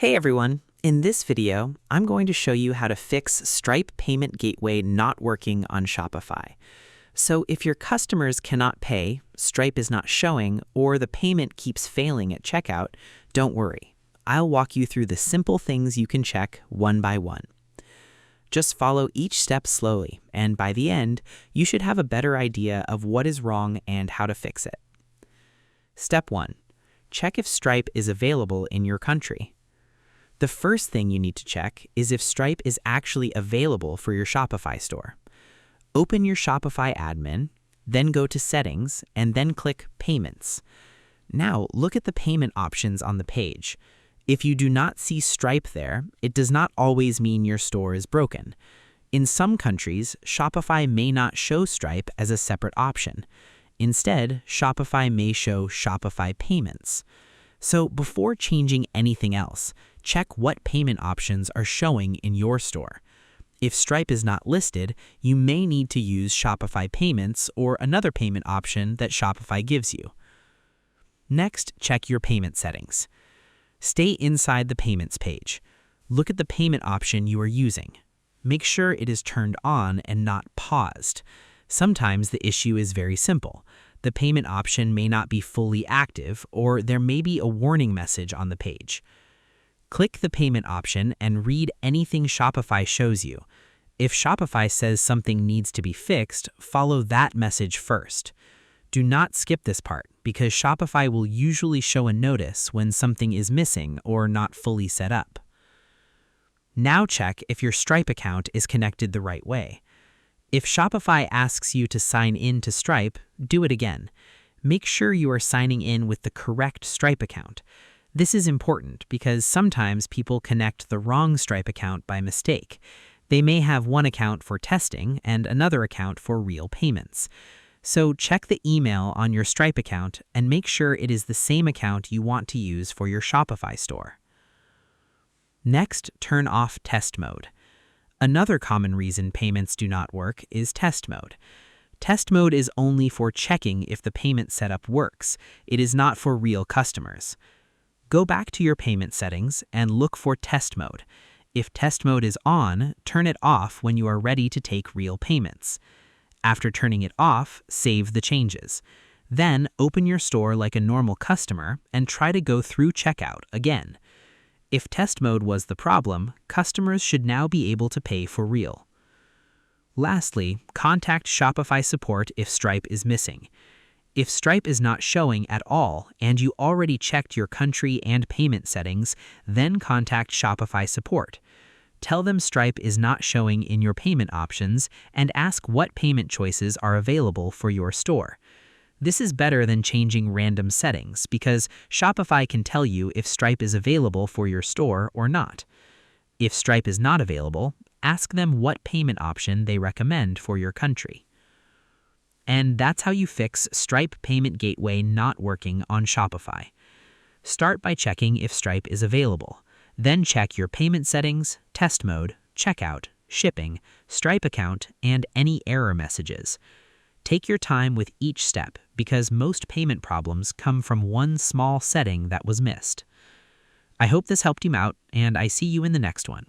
Hey everyone! In this video, I'm going to show you how to fix Stripe Payment Gateway not working on Shopify. So if your customers cannot pay, Stripe is not showing, or the payment keeps failing at checkout, don't worry. I'll walk you through the simple things you can check one by one. Just follow each step slowly, and by the end, you should have a better idea of what is wrong and how to fix it. Step 1. Check if Stripe is available in your country. The first thing you need to check is if Stripe is actually available for your Shopify store. Open your Shopify admin, then go to Settings, and then click Payments. Now, look at the payment options on the page. If you do not see Stripe there, it does not always mean your store is broken. In some countries, Shopify may not show Stripe as a separate option. Instead, Shopify may show Shopify Payments. So before changing anything else, check what payment options are showing in your store. If Stripe is not listed, you may need to use Shopify Payments or another payment option that Shopify gives you. Next, check your payment settings. Stay inside the Payments page. Look at the payment option you are using. Make sure it is turned on and not paused. Sometimes the issue is very simple. The payment option may not be fully active, or there may be a warning message on the page. Click the payment option and read anything Shopify shows you. If Shopify says something needs to be fixed, follow that message first. Do not skip this part, because Shopify will usually show a notice when something is missing or not fully set up. Now check if your Stripe account is connected the right way. If Shopify asks you to sign in to Stripe, do it again. Make sure you are signing in with the correct Stripe account. This is important because sometimes people connect the wrong Stripe account by mistake. They may have one account for testing and another account for real payments. So check the email on your Stripe account and make sure it is the same account you want to use for your Shopify store. Next, turn off test mode. Another common reason payments do not work is test mode. Test mode is only for checking if the payment setup works. It is not for real customers. Go back to your payment settings and look for test mode. If test mode is on, turn it off when you are ready to take real payments. After turning it off, save the changes. Then open your store like a normal customer and try to go through checkout again. If test mode was the problem, customers should now be able to pay for real. Lastly, contact Shopify support if Stripe is missing. If Stripe is not showing at all and you already checked your country and payment settings, then contact Shopify support. Tell them Stripe is not showing in your payment options and ask what payment choices are available for your store. This is better than changing random settings because Shopify can tell you if Stripe is available for your store or not. If Stripe is not available, ask them what payment option they recommend for your country. And that's how you fix Stripe Payment Gateway not working on Shopify. Start by checking if Stripe is available. Then check your payment settings, test mode, checkout, shipping, Stripe account, and any error messages. Take your time with each step because most payment problems come from one small setting that was missed. I hope this helped you out, and I see you in the next one.